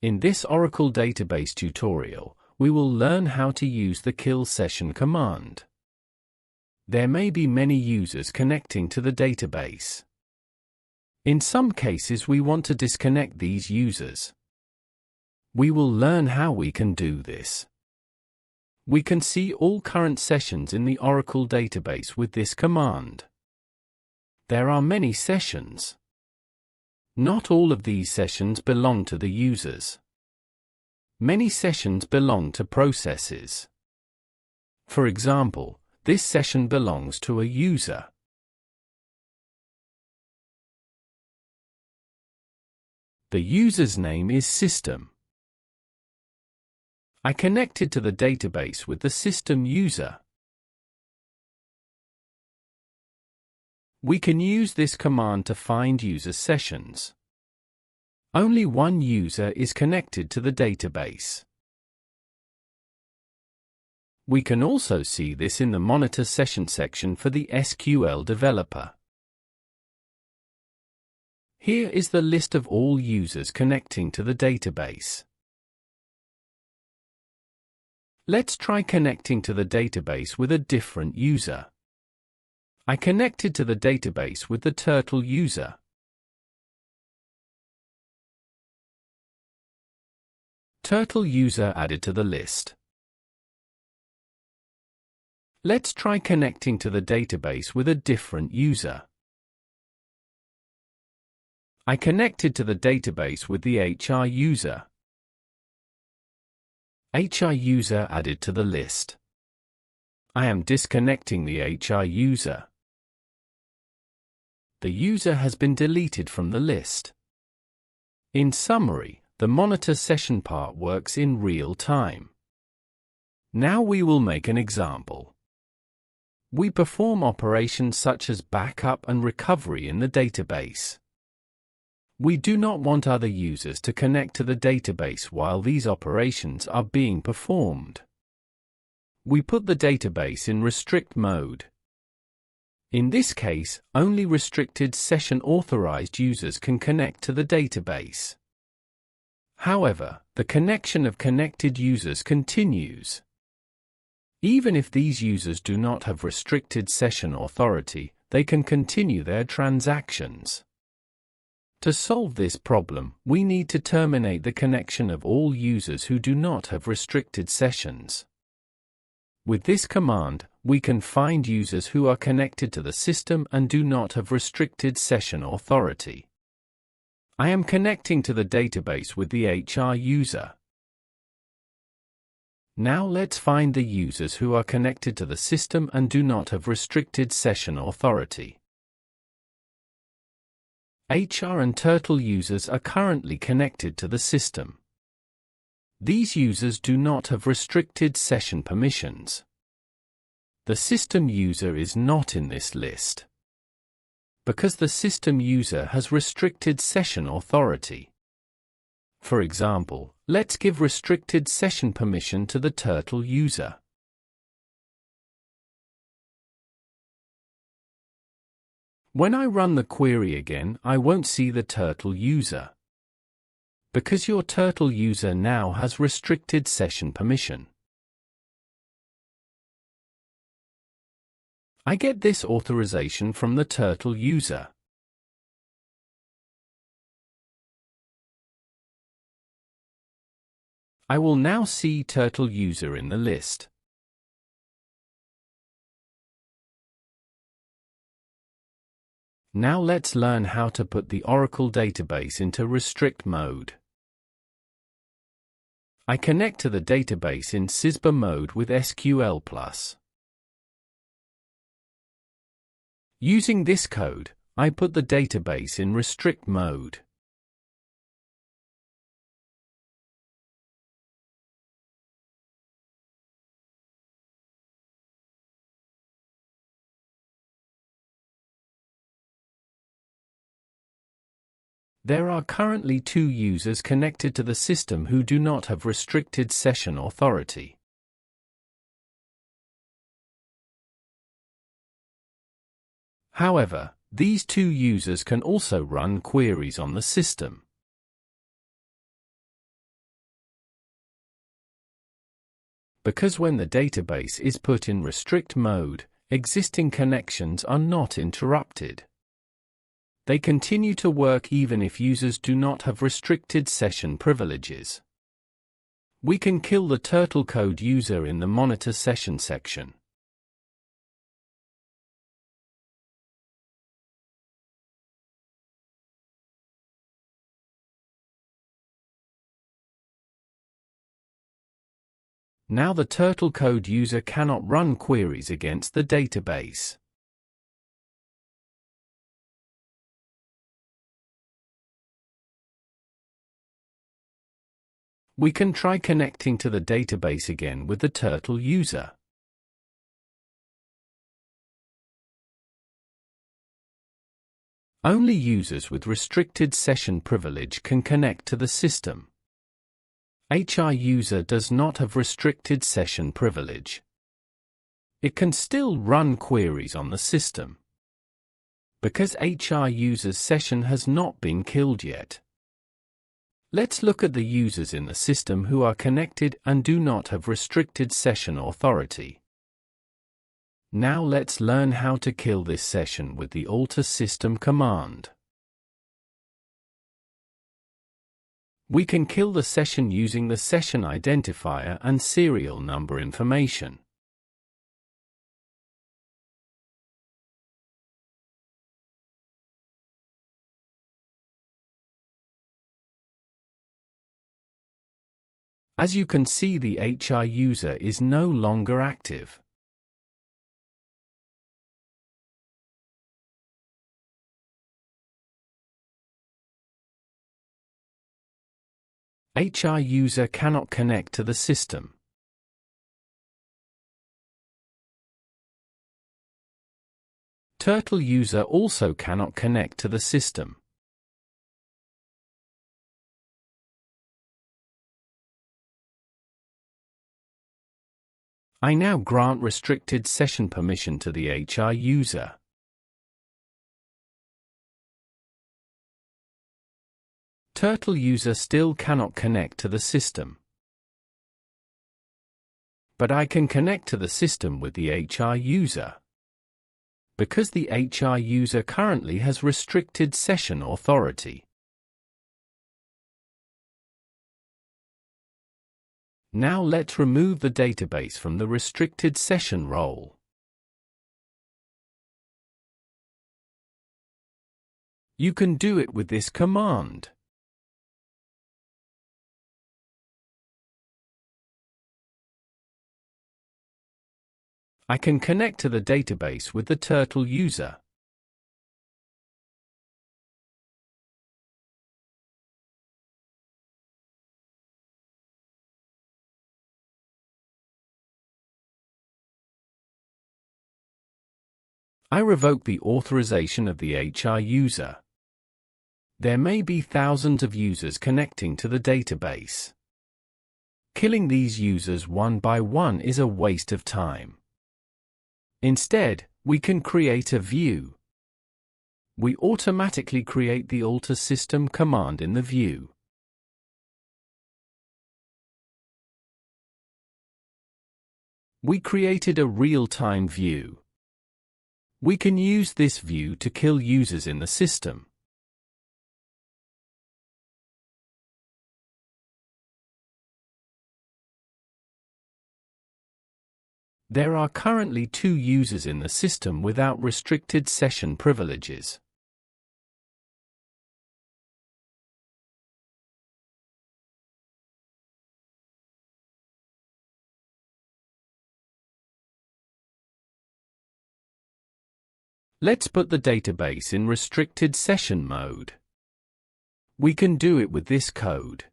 In this Oracle database tutorial, we will learn how to use the kill session command. There may be many users connecting to the database. In some cases, we want to disconnect these users. We will learn how we can do this. We can see all current sessions in the Oracle database with this command. There are many sessions. Not all of these sessions belong to the users. Many sessions belong to processes. For example, this session belongs to a user. The user's name is System. I connected to the database with the system user. We can use this command to find user sessions. Only one user is connected to the database. We can also see this in the Monitor Session section for the SQL developer. Here is the list of all users connecting to the database. Let's try connecting to the database with a different user. I connected to the database with the Turtle user. Turtle user added to the list. Let's try connecting to the database with a different user. I connected to the database with the HR user. HR user added to the list. I am disconnecting the HR user. The user has been deleted from the list. In summary, the monitor session part works in real time. Now we will make an example. We perform operations such as backup and recovery in the database. We do not want other users to connect to the database while these operations are being performed. We put the database in restrict mode. In this case, only restricted session authorized users can connect to the database. However, the connection of connected users continues. Even if these users do not have restricted session authority, they can continue their transactions. To solve this problem, we need to terminate the connection of all users who do not have restricted sessions. With this command, we can find users who are connected to the system and do not have restricted session authority. I am connecting to the database with the HR user. Now let's find the users who are connected to the system and do not have restricted session authority. HR and Turtle users are currently connected to the system. These users do not have restricted session permissions. The system user is not in this list, because the system user has restricted session authority. For example, let's give restricted session permission to the Turtle user. When I run the query again, I won't see the Turtle user, because your Turtle user now has restricted session permission. I get this authorization from the Turtle user. I will now see Turtle user in the list. Now let's learn how to put the Oracle database into restrict mode. I connect to the database in SYSBA mode with SQL+. Using this code, I put the database in restrict mode. There are currently 2 users connected to the system who do not have restricted session authority. However, these 2 users can also run queries on the system. because when the database is put in restrict mode, existing connections are not interrupted. They continue to work even if users do not have restricted session privileges. We can kill the turtle code user in the monitor session section. Now the turtle code user cannot run queries against the database. We can try connecting to the database again with the turtle user. Only users with restricted session privilege can connect to the system. HR user does not have restricted session privilege. It can still run queries on the system, because HR user's session has not been killed yet. Let's look at the users in the system who are connected and do not have restricted session authority. Now let's learn how to kill this session with the alter system command. We can kill the session using the session identifier and serial number information. As you can see, the HR user is no longer active. HR user cannot connect to the system. Turtle user also cannot connect to the system. I now grant restricted session permission to the HR user. Turtle user still cannot connect to the system. But I can connect to the system with the HR user, because the HR user currently has restricted session authority. Now let's remove the database from the restricted session role. You can do it with this command. I can connect to the database with the turtle user. I revoke the authorization of the HR user. There may be thousands of users connecting to the database. Killing these users one by one is a waste of time. Instead, we can create a view. We automatically create the alter system command in the view. We created a real-time view. We can use this view to kill users in the system. There are currently 2 users in the system without restricted session privileges. Let's put the database in restricted session mode. We can do it with this code.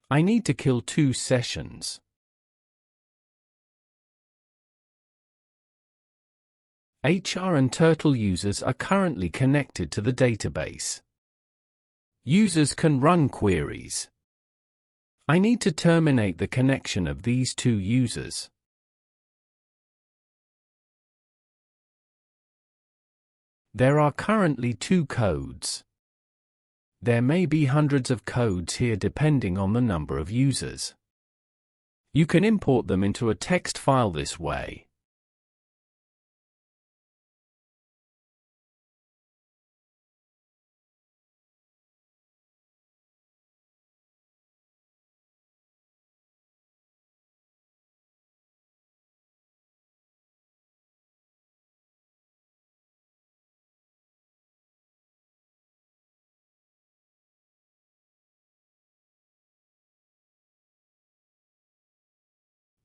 I need to kill 2 sessions. HR and Turtle users are currently connected to the database. Users can run queries. I need to terminate the connection of these 2 users. There are currently 2 codes. There may be hundreds of codes here depending on the number of users. You can import them into a text file this way.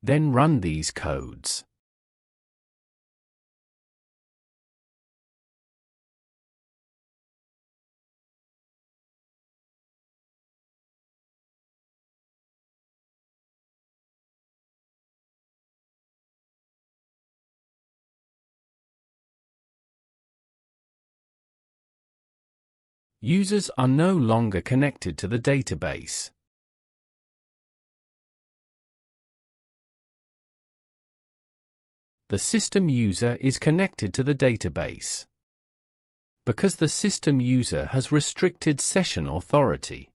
Then run these codes. Users are no longer connected to the database. The system user is connected to the database. Because the system user has restricted session authority.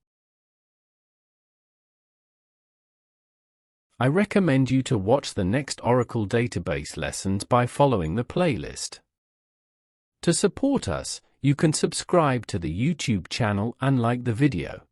I recommend you to watch the next Oracle database lessons by following the playlist. To support us, you can subscribe to the YouTube channel and like the video.